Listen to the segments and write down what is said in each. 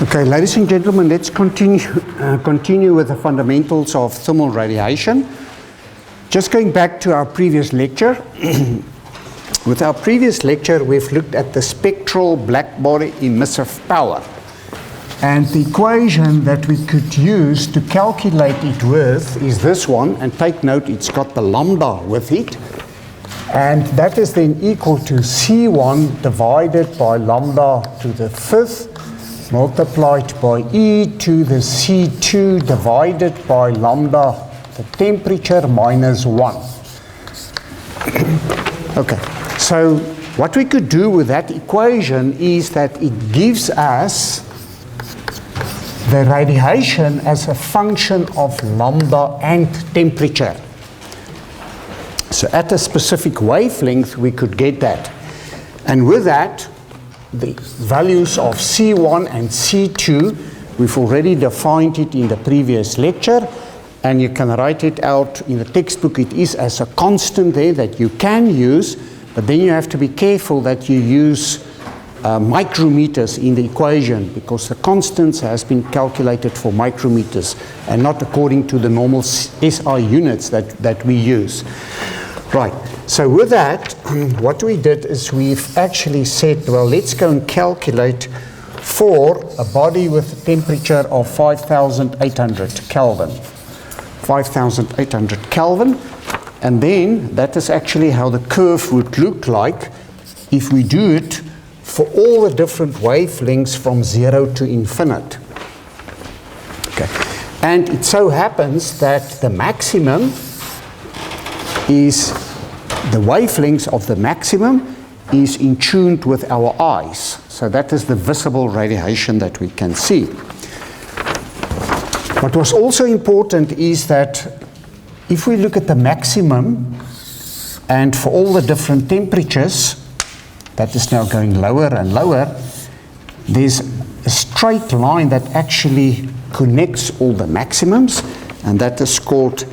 Okay, ladies and gentlemen, let's continue with the fundamentals of thermal radiation. Just going back to our previous lecture. With our previous lecture, we've looked at the spectral blackbody emissive power. And the equation that we could use to calculate it with is this one. And take note, it's got the lambda with it. And that is then equal to C1 divided by lambda to the fifth multiplied by e to the C2 divided by lambda, the temperature, minus 1. Okay, so what we could do with that equation is that it gives us the radiation as a function of lambda and temperature. So at a specific wavelength, we could get that. And with that, the values of C1 and C2, we've already defined it in the previous lecture, and you can write it out in the textbook. It is as a constant there that you can use, but then you have to be careful that you use micrometers in the equation, because the constants has been calculated for micrometers and not according to the normal SI units that we use. Right, so with that, what we did is we've actually said, well, let's go and calculate for a body with a temperature of 5,800 Kelvin. 5,800 Kelvin, and then that is actually how the curve would look like if we do it for all the different wavelengths from 0 to infinite. Okay, and it so happens that the maximum is the wavelengths of the maximum is in tune with our eyes. So that is the visible radiation that we can see. What was also important is that if we look at the maximum and for all the different temperatures, that is now going lower and lower, there's a straight line that actually connects all the maximums, and that is called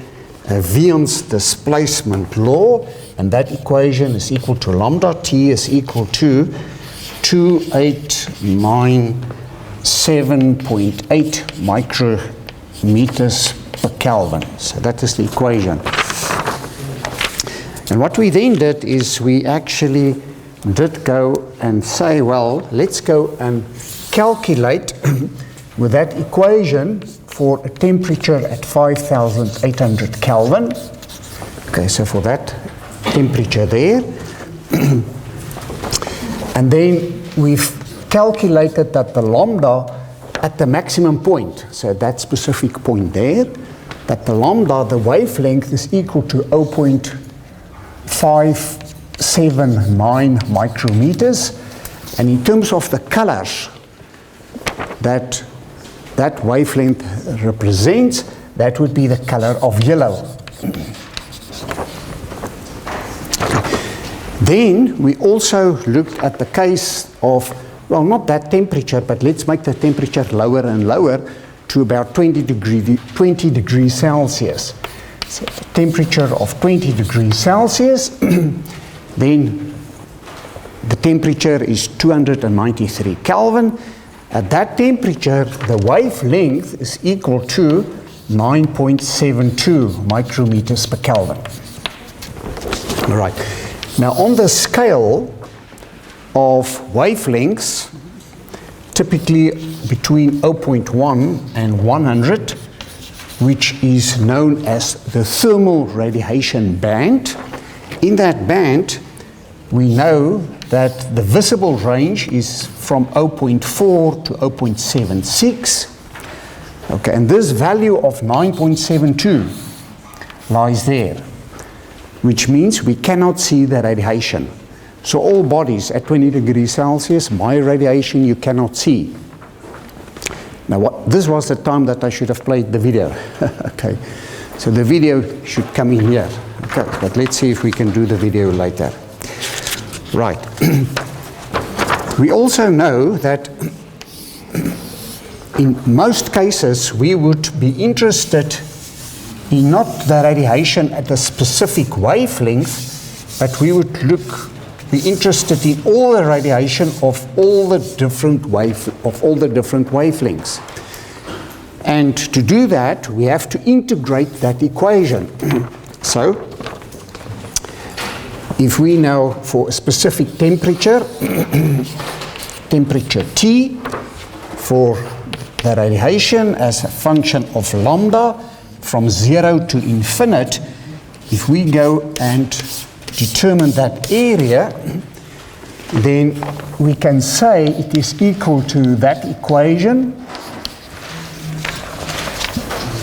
Wien's displacement law, and that equation is equal to lambda t is equal to 2897.8 micrometers per Kelvin. So that is the equation. And what we then did is we actually did go and say, well, let's go and calculate with that equation for a temperature at 5,800 Kelvin. Okay, so for that temperature there. And then we've calculated that the lambda at the maximum point, so that specific point there, that the lambda, the wavelength, is equal to 0.579 micrometers. And in terms of the colors that wavelength represents, that would be the color of yellow. Then we also looked at the case of, well, not that temperature, but let's make the temperature lower and lower to about 20 degrees Celsius. So the temperature of 20 degrees Celsius, then the temperature is 293 Kelvin. At that temperature, the wavelength is equal to 9.72 micrometers per Kelvin. All right. Now, on the scale of wavelengths, typically between 0.1 and 100, which is known as the thermal radiation band, in that band, we know that the visible range is from 0.4 to 0.76. Okay, and this value of 9.72 lies there, which means we cannot see the radiation. So all bodies at 20 degrees Celsius, my radiation you cannot see. Now this was the time that I should have played the video. Okay, so the video should come in here. Okay, but let's see if we can do the video later. Right. We also know that in most cases we would be interested in not the radiation at a specific wavelength, but we would look we're interested in all the radiation of all the different wavelengths. And to do that, we have to integrate that equation. So, if we know for a specific temperature, temperature T, for the radiation as a function of lambda from 0 to infinite, if we go and determine that area, then we can say it is equal to that equation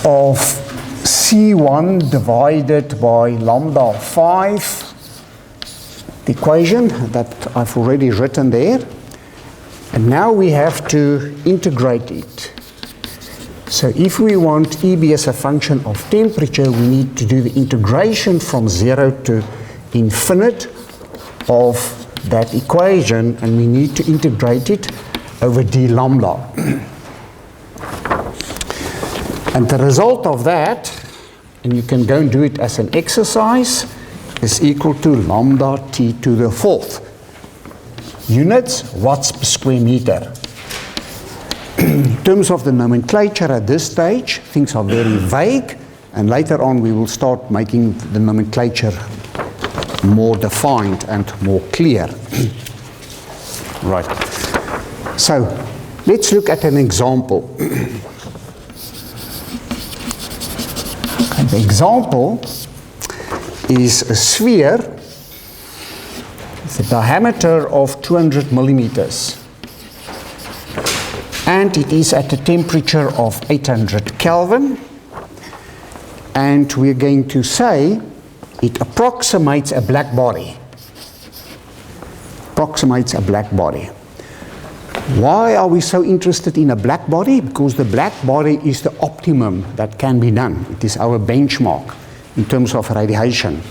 of C1 divided by lambda 5, the equation that I've already written there. And now we have to integrate it. So if we want EB as a function of temperature, we need to do the integration from 0 to infinite of that equation, and we need to integrate it over d lambda. And the result of that, and you can go and do it as an exercise, is equal to lambda T to the 4th. Units, watts per square meter. In terms of the nomenclature at this stage, things are very vague, and later on we will start making the nomenclature more defined and more clear. Right. So, let's look at an example. The example is a sphere with a diameter of 200 millimeters. And it is at a temperature of 800 Kelvin. And we're going to say it approximates a black body. Approximates a black body. Why are we so interested in a black body? Because the black body is the optimum that can be done. It is our benchmark in terms of radiation.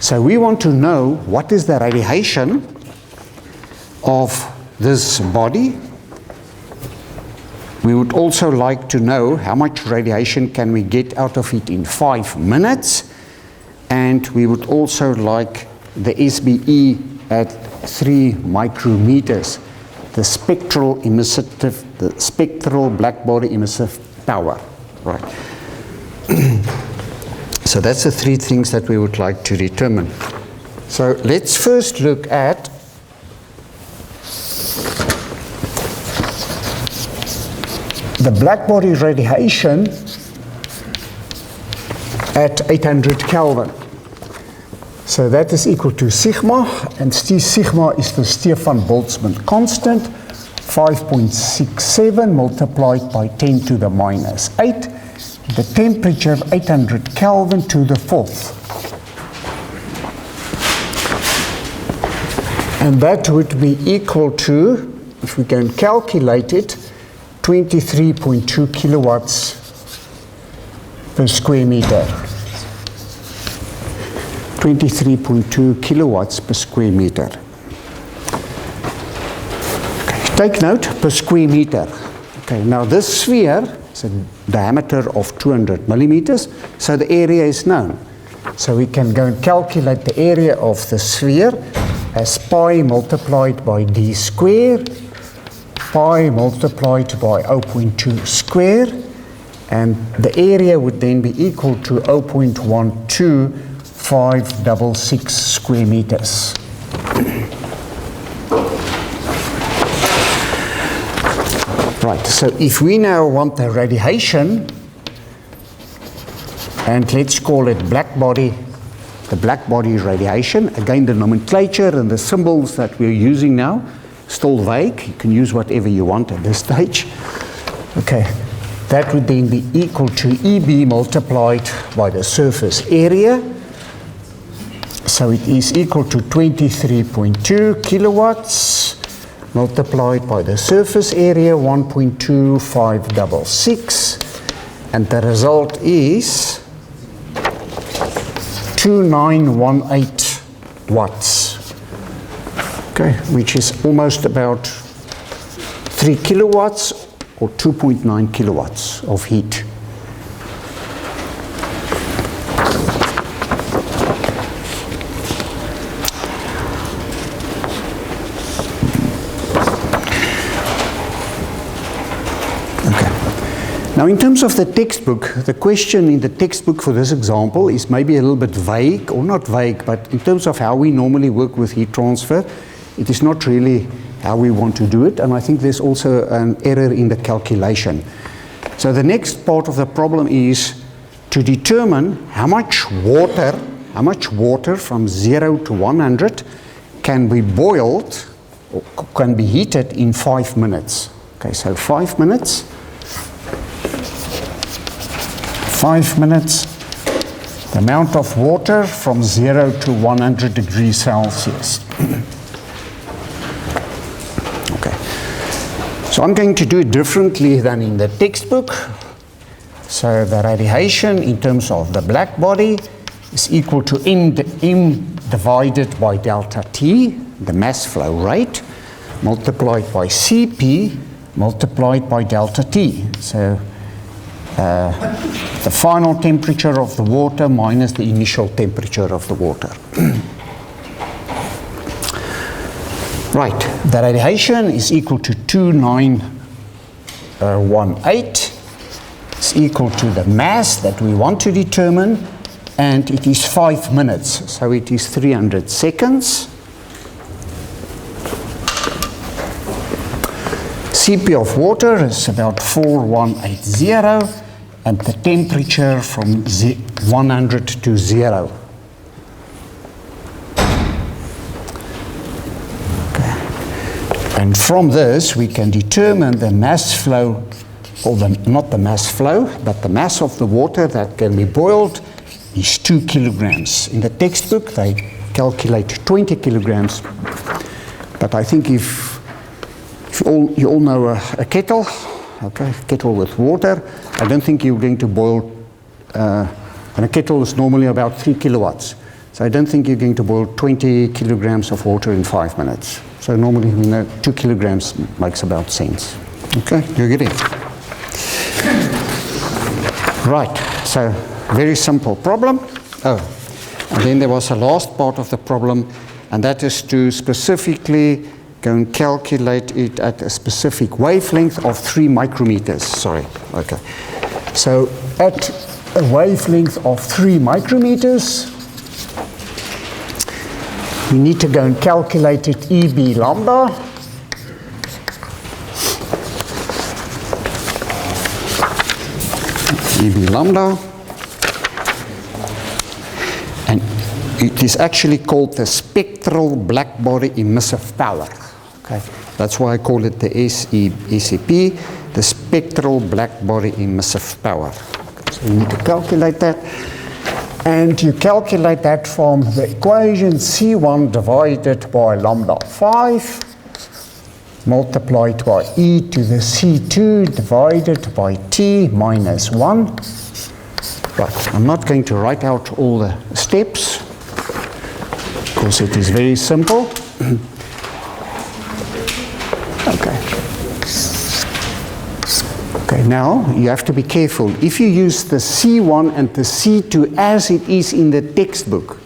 So we want to know what is the radiation of this body. We would also like to know how much radiation can we get out of it in 5 minutes. And we would also like the SBE at 3 micrometers. The spectral emissive, the spectral blackbody emissive power, right? So that's the 3 things that we would like to determine. So let's first look at the blackbody radiation at 800 Kelvin. So that is equal to sigma, and sigma is the Stefan-Boltzman constant, 5.67 multiplied by 10 to the minus 8, the temperature 800 Kelvin to the 4th. And that would be equal to, if we can calculate it, 23.2 kilowatts per square meter. 23.2 kilowatts per square meter. Okay, take note, per square meter. Okay, now this sphere is a diameter of 200 millimeters, so the area is known. So we can go and calculate the area of the sphere as pi multiplied by d squared, pi multiplied by 0.2 squared, and the area would then be equal to 0.12566 square meters. Right, so if we now want the radiation, and let's call it blackbody, the blackbody radiation, again the nomenclature and the symbols that we're using now, still vague, you can use whatever you want at this stage. Okay, that would then be equal to EB multiplied by the surface area. So it is equal to 23.2 kilowatts multiplied by the surface area, 1.2566, and the result is 2918 watts. Okay, which is almost about 3 kilowatts or 2.9 kilowatts of heat. Now, in terms of the textbook, the question in the textbook for this example is maybe a little bit vague, or not vague, but in terms of how we normally work with heat transfer, it is not really how we want to do it, and I think there's also an error in the calculation. So the next part of the problem is to determine how much water from 0 to 100 can be boiled or can be heated in 5 minutes. Okay, so 5 minutes. 5 minutes, the amount of water from 0 to 100 degrees Celsius. Okay, so I'm going to do it differently than in the textbook. So the radiation in terms of the black body is equal to m divided by delta T, the mass flow rate, multiplied by Cp, multiplied by delta T. So the final temperature of the water minus the initial temperature of the water. Right, the radiation is equal to 2918. It's equal to the mass that we want to determine, and it is 5 minutes, so it is 300 seconds. Cp of water is about 4180, and the temperature from 100 to 0. Okay. And from this, we can determine the mass flow, or not the mass flow, but the mass of the water that can be boiled is 2 kilograms. In the textbook, they calculate 20 kilograms, but I think if you all know a kettle, okay, kettle with water, I don't think you're going to boil, and a kettle is normally about 3 kilowatts. So I don't think you're going to boil 20 kilograms of water in 5 minutes. So normally, 2 kilograms makes about sense. Okay, do you get it? Right, so very simple problem. Oh, and then there was a last part of the problem, and that is to specifically go and calculate it at a specific wavelength of 3 micrometers. Sorry, okay. So at a wavelength of 3 micrometers, we need to go and calculate it EB lambda. EB lambda. And it is actually called the spectral blackbody emissive power. Okay, that's why I call it the SEP, the spectral blackbody emissive power. So you need to calculate that, and you calculate that from the equation C1 divided by lambda 5 multiplied by e to the C2 divided by t minus 1. Right, I'm not going to write out all the steps because it is very simple. Okay, now you have to be careful. If you use the C1 and the C2 as it is in the textbook,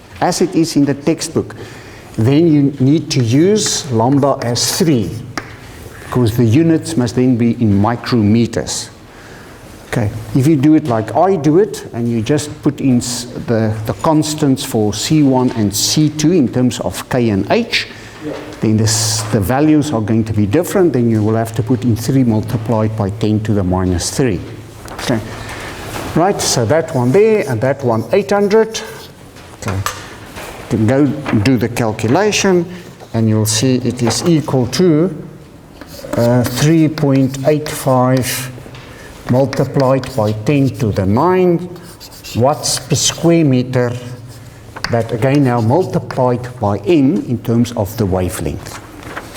then you need to use lambda as 3, because the units must then be in micrometers. Okay, if you do it like I do it, and you just put in the constants for C1 and C2 in terms of K and H, then the values are going to be different. Then you will have to put in 3 multiplied by 10 to the minus 3. Okay. Right, so that one there and that one 800. Okay. You can go do the calculation, and you'll see it is equal to 3.85 multiplied by 10 to the 9 watts per square meter. That again now multiplied by m in terms of the wavelength.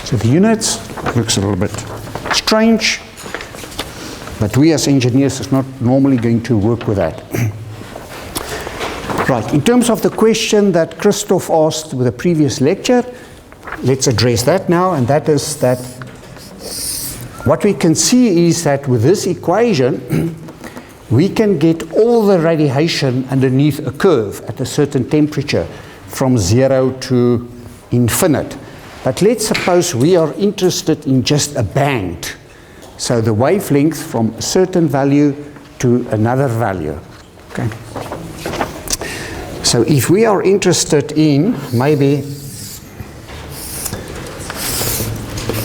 So the units looks a little bit strange, but we as engineers is not normally going to work with that. Right, in terms of the question that Christoph asked with the previous lecture, let's address that now, and that is that what we can see is that with this equation, we can get all the radiation underneath a curve at a certain temperature from 0 to infinite. But let's suppose we are interested in just a band. So the wavelength from a certain value to another value. Okay. So if we are interested in maybe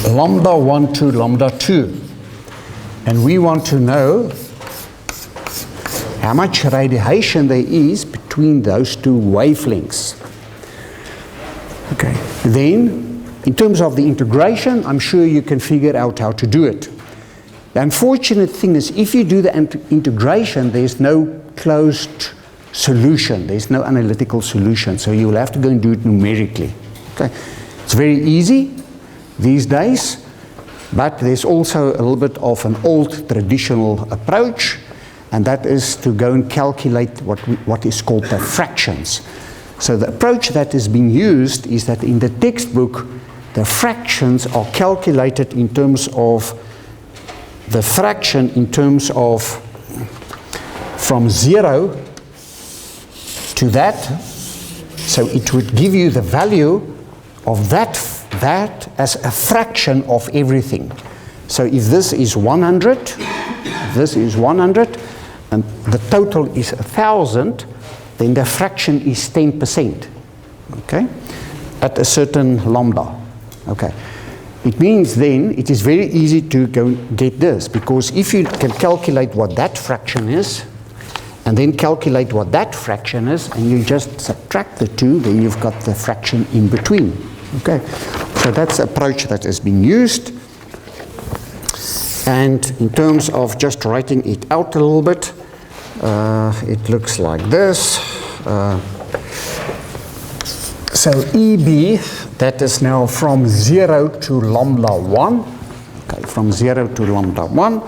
lambda 1 to lambda 2, and we want to know how much radiation there is between those two wavelengths. Okay. Then, in terms of the integration, I'm sure you can figure out how to do it. The unfortunate thing is, if you do the integration, there's no closed solution. There's no analytical solution. So you'll have to go and do it numerically. Okay. It's very easy these days, but there's also a little bit of an old traditional approach, and that is to go and calculate what is called the fractions. So the approach that is being used is that in the textbook, the fractions are calculated in terms of the fraction in terms of from 0 to that. So it would give you the value of that as a fraction of everything. So if this is 100, this is 100, and the total is 1,000, then the fraction is 10%, okay, at a certain lambda, okay. It means then it is very easy to go and get this, because if you can calculate what that fraction is, and then calculate what that fraction is, and you just subtract the two, then you've got the fraction in between, okay. So that's the approach that is being used. And in terms of just writing it out a little bit, it looks like this. So EB, that is now from 0 to lambda 1, okay, from 0 to lambda 1,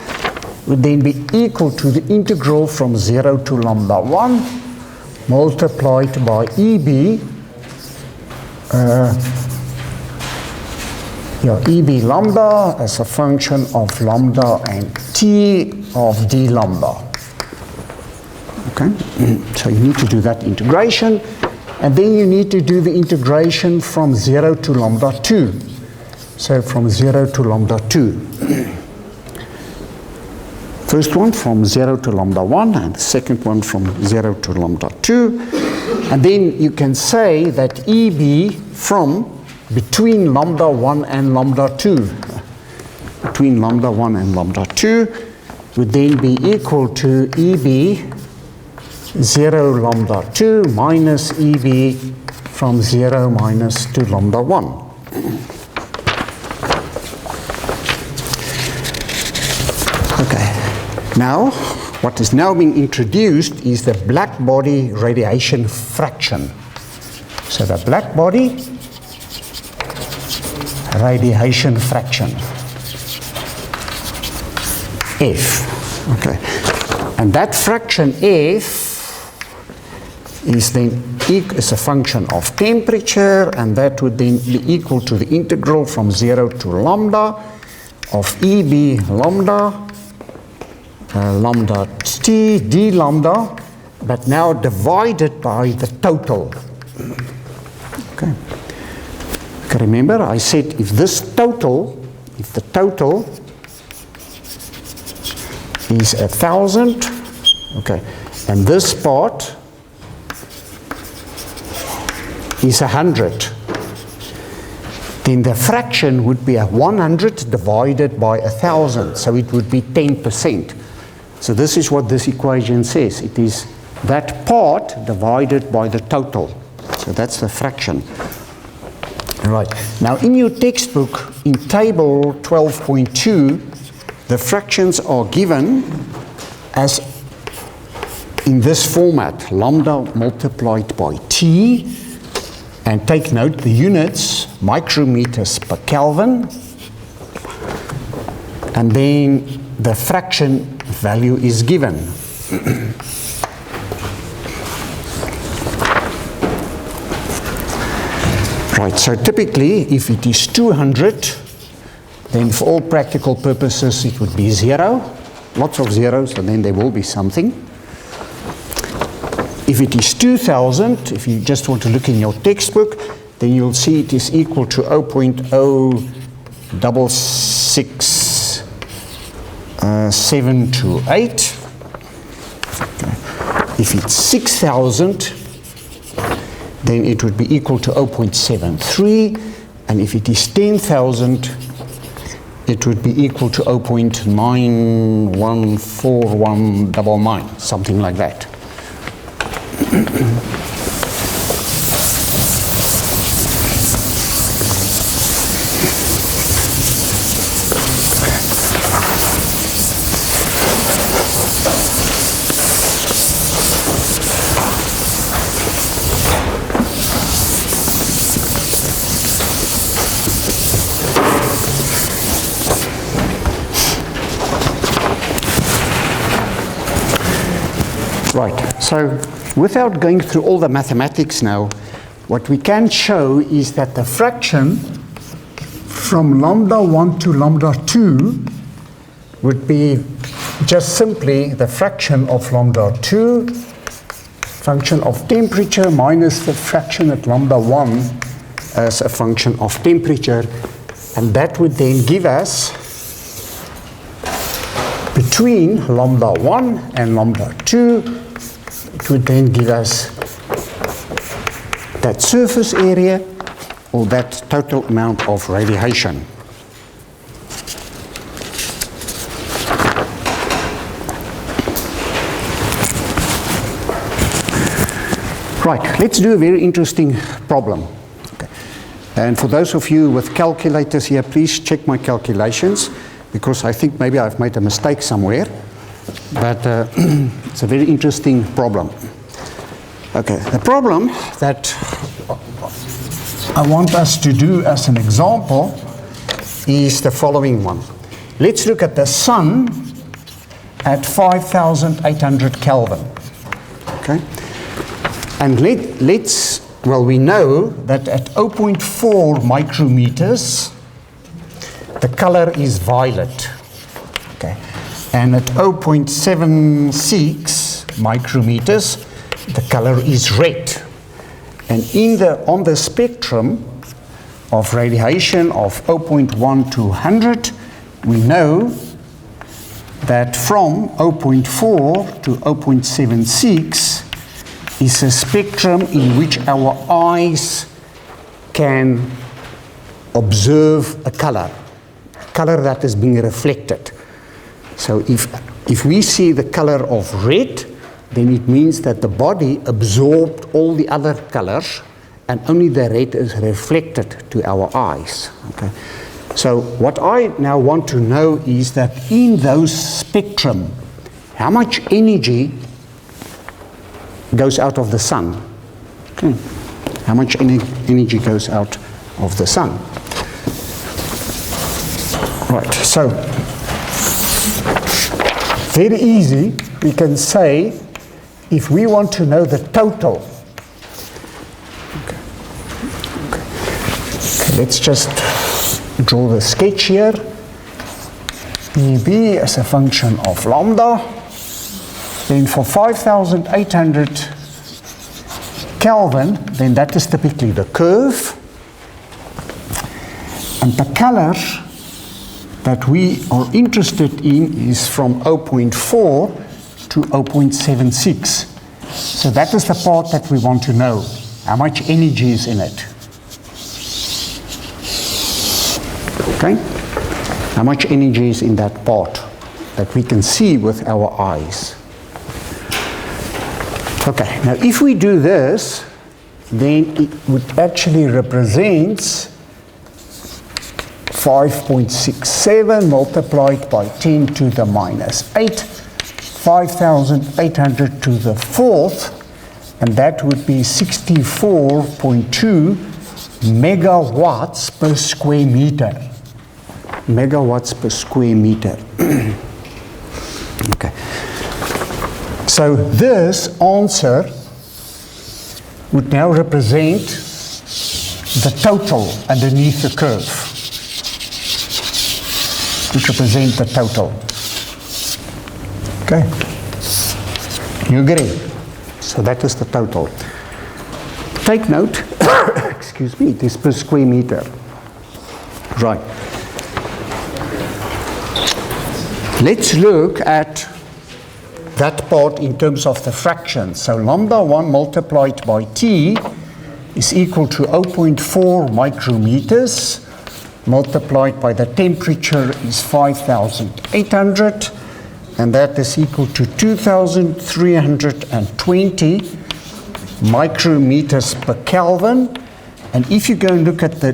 would then be equal to the integral from 0 to lambda 1 multiplied by EB, EB lambda as a function of lambda and T of d lambda. Okay, so you need to do that integration, and then you need to do the integration from 0 to lambda 2. So from 0 to lambda 2. First one from 0 to lambda 1, and the second one from 0 to lambda 2. And then you can say that EB from between lambda 1 and lambda 2, between lambda 1 and lambda 2, would then be equal to EB 0 lambda 2 minus EB from 0 minus to lambda 1. Okay, now what is now being introduced is the Blackbody radiation fraction. So the Blackbody radiation fraction, F. Okay, and that fraction F is then is a function of temperature, and that would then be equal to the integral from 0 to lambda of EB lambda, lambda T d lambda, but now divided by the total. Okay. Okay, remember I said if the total is 1,000, okay, and this part is 100, then the fraction would be 100 divided by 1,000, so it would be 10%. So this is what this equation says. It is that part divided by the total. So that's the fraction. All right. Now in your textbook, in table 12.2, the fractions are given as in this format, lambda multiplied by T, and take note the units, micrometers per Kelvin, and then the fraction value is given. Right, so typically if it is 200, then for all practical purposes it would be 0, lots of zeros, and then there will be something. If it is 2,000, if you just want to look in your textbook, then you'll see it is equal to 0.066 728. Okay. If it's 6,000, then it would be equal to 0.73, and if it is 10,000, it would be equal to 0.914199, something like that. Right, so without going through all the mathematics now, what we can show is that the fraction from lambda 1 to lambda 2 would be just simply the fraction of lambda 2, function of temperature, minus the fraction at lambda 1 as a function of temperature, and that would then give us, between lambda 1 and lambda 2, it would then give us that surface area or that total amount of radiation. Right, let's do a very interesting problem. Okay. And for those of you with calculators here, please check my calculations, because I think maybe I've made a mistake somewhere. But it's a very interesting problem. Okay, the problem that I want us to do as an example is the following one. Let's look at the sun at 5,800 Kelvin. Okay, and well, we know that at 0.4 micrometers, the color is violet. Okay. And at 0.76 micrometers, the color is red. And on the spectrum of radiation of 0.1 to 100, we know that from 0.4 to 0.76 is a spectrum in which our eyes can observe a color that is being reflected. So if we see the color of red, then it means that the body absorbed all the other colors and only the red is reflected to our eyes. Okay. So what I now want to know is that in those spectrum, how much energy goes out of the sun? Okay. How much energy goes out of the sun? Right, so very easy, we can say, if we want to know the total, okay, let's just draw the sketch here. EB as a function of lambda. Then for 5,800 Kelvin, then that is typically the curve. And the color that we are interested in is from 0.4 to 0.76. So that is the part that we want to know. How much energy is in it? Okay? How much energy is in that part that we can see with our eyes? Okay, now if we do this, then it would actually represent 5.67 multiplied by 10 to the minus 8, 5,800 to the fourth, and that would be 64.2 megawatts per square meter. Megawatts per square meter. Okay. So this answer would now represent the total underneath the curve. Which represent the total. Okay. You agree? So that is the total. Take note, excuse me, it is per square meter. Right. Let's look at that part in terms of the fraction. So lambda 1 multiplied by t is equal to 0.4 micrometers multiplied by the temperature is 5,800, and that is equal to 2,320 micrometers per Kelvin. And if you go and look at the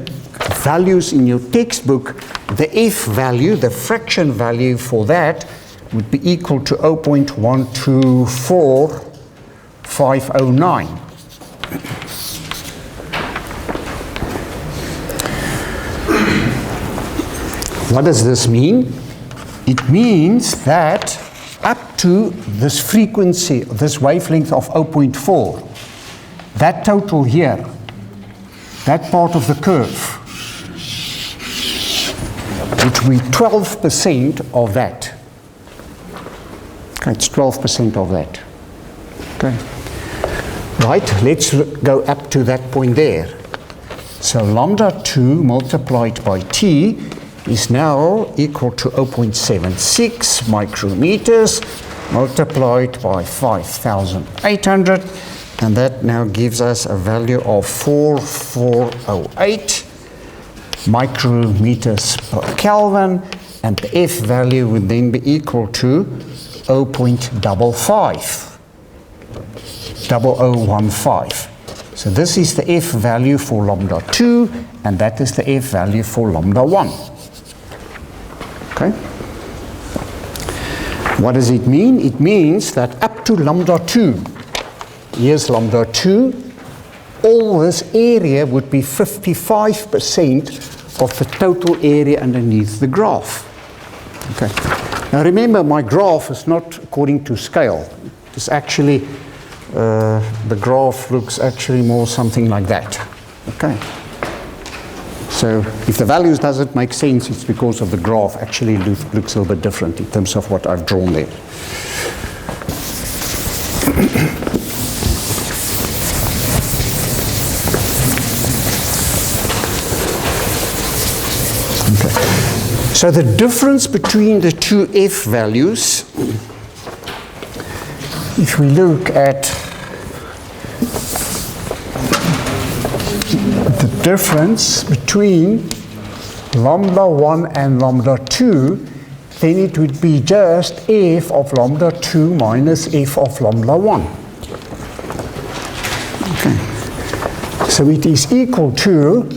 values in your textbook, the F value, the fraction value for that, would be equal to 0.124509. What does this mean? It means that up to this frequency, this wavelength of 0.4, that total here, that part of the curve, which will be 12% of that. Okay, it's 12% of that. Okay. Right, let's go up to that point there. So lambda 2 multiplied by t is now equal to 0.76 micrometers multiplied by 5,800, and that now gives us a value of 4408 micrometers per Kelvin, and the F value would then be equal to 0.0015. So this is the F value for lambda 2, and that is the F value for lambda 1. Okay. What does it mean? It means that up to lambda 2, here's lambda 2, all this area would be 55% of the total area underneath the graph. Okay. Now remember, my graph is not according to scale. It's actually, the graph looks actually more something like that. Okay. So if the values doesn't make sense, it's because of the graph actually looks a little bit different in terms of what I've drawn there. Okay. So the difference between the two F values, if we look at the difference between lambda 1 and lambda 2, then it would be just F of lambda 2 minus F of lambda 1. Okay. So it is equal to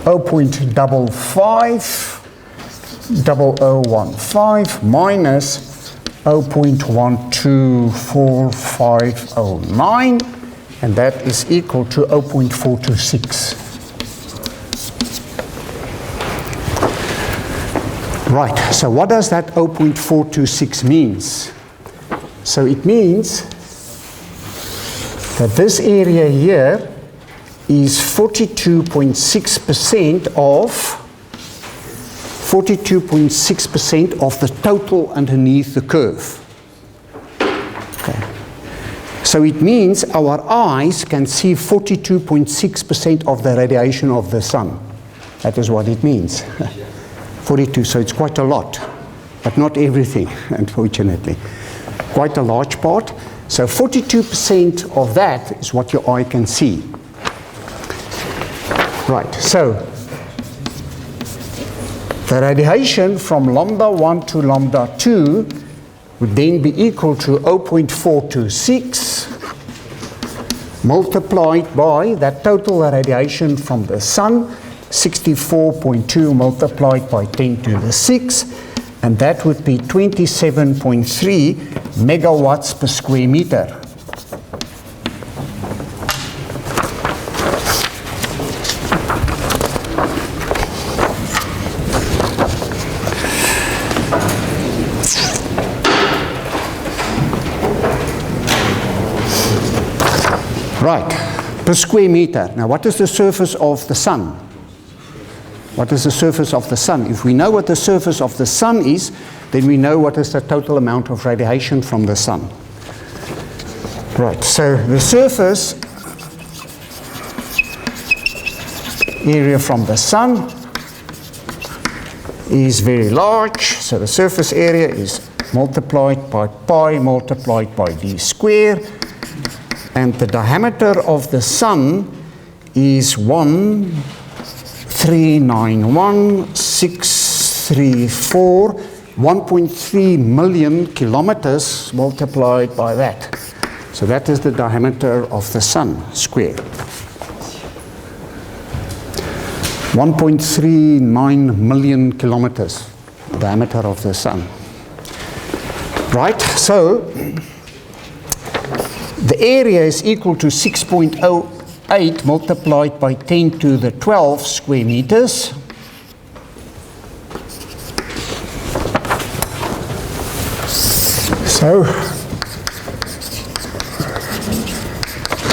0.0015 minus 0.124509, and that is equal to 0.426. Right, so what does that 0.426 means? So it means that this area here is 42.6% of the total underneath the curve. Okay. So it means our eyes can see 42.6% of the radiation of the sun. That is what it means. 42, so it's quite a lot, but not everything, unfortunately. Quite a large part. So 42% of that is what your eye can see. Right, so the radiation from lambda 1 to lambda 2 would then be equal to 0.426 multiplied by that total radiation from the sun, 64.2 multiplied by 10 to the 6, and that would be 27.3 megawatts per square meter. Right, per square meter. Now, what is the surface of the sun? What is the surface of the sun? If we know what the surface of the sun is, then we know what is the total amount of radiation from the sun. Right, so the surface area from the sun is very large, so the surface area is multiplied by pi multiplied by d squared, and the diameter of the sun is 1,391,634, 1.3 million kilometers multiplied by that. So that is the diameter of the sun squared. 1.39 million kilometers, diameter of the sun. Right, so the area is equal to 6.08 multiplied by 10 to the 12 square meters.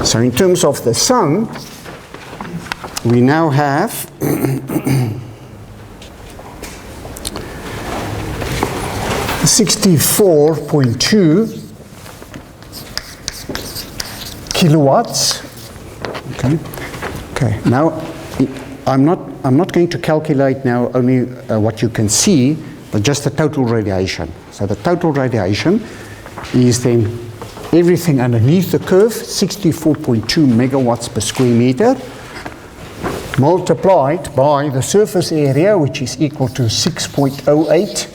So in terms of the sun, we now have 64.2 kilowatts. Okay. Now, I'm not going to calculate now only what you can see, but just the total radiation. So the total radiation is then everything underneath the curve, 64.2 megawatts per square meter, multiplied by the surface area, which is equal to 6.08,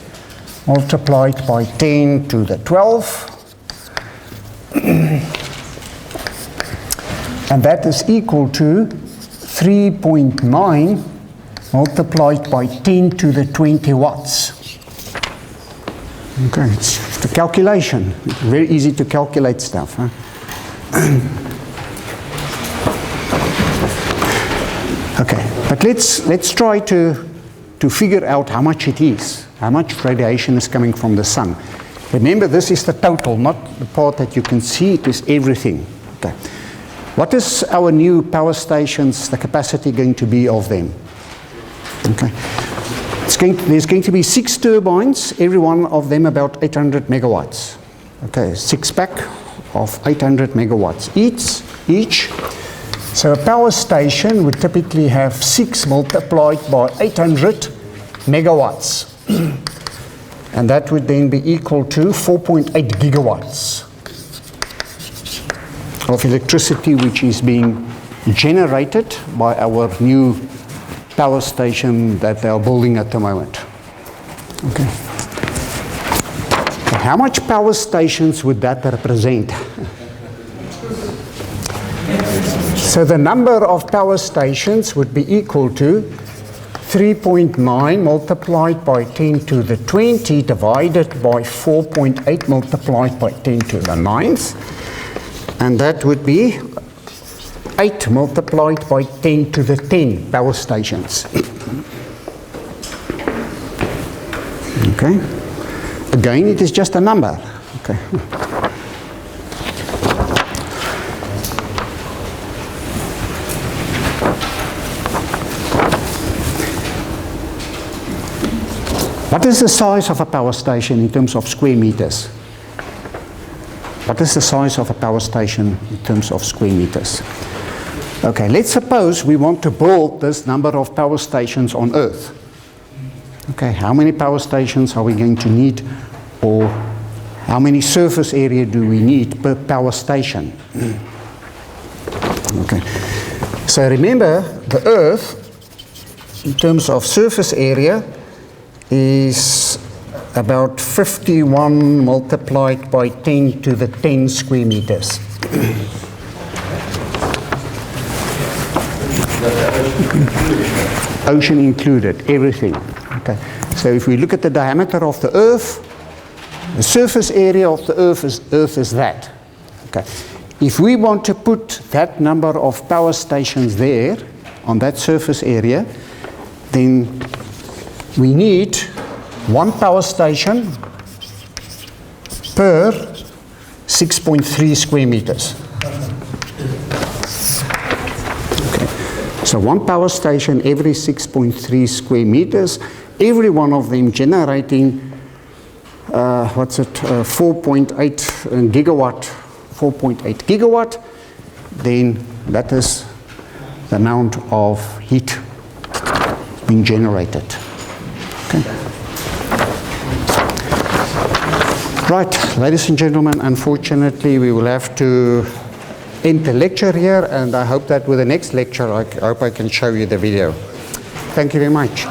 multiplied by 10 to the 12. And that is equal to 3.9 multiplied by 10 to the 20 watts. Okay, it's the calculation. Very easy to calculate stuff, huh? Okay, but let's try to figure out how much it is, how much radiation is coming from the sun. Remember, this is the total, not the part that you can see. It is everything. Okay. What is our new power stations, the capacity going to be of them? Okay. There's going to be 6 turbines, every one of them about 800 megawatts. Okay, 6-pack of 800 megawatts each. So a power station would typically have 6 multiplied by 800 megawatts. And that would then be equal to 4.8 gigawatts of electricity, which is being generated by our new power station that they are building at the moment. Okay. So how much power stations would that represent? So the number of power stations would be equal to 3.9 multiplied by 10 to the 20 divided by 4.8 multiplied by 10 to the 9th. And that would be 8 multiplied by 10 to the 10 power stations. Okay. Again, it is just a number. Okay. What is the size of a power station in terms of square meters? What is the size of a power station in terms of square meters? Okay, let's suppose we want to build this number of power stations on Earth. Okay, how many power stations are we going to need, or how many surface area do we need per power station? Okay, so remember, the Earth, in terms of surface area, is about 51 multiplied by 10 to the 10 square meters. Ocean included, everything. Okay. So if we look at the diameter of the Earth, the surface area of the Earth is that. Okay. If we want to put that number of power stations there on that surface area, then we need one power station per 6.3 square meters. Okay. So one power station every 6.3 square meters, every one of them generating 4.8 gigawatt, then that is the amount of heat being generated. Right, ladies and gentlemen, unfortunately we will have to end the lecture here, and I hope that with the next lecture I hope I can show you the video. Thank you very much.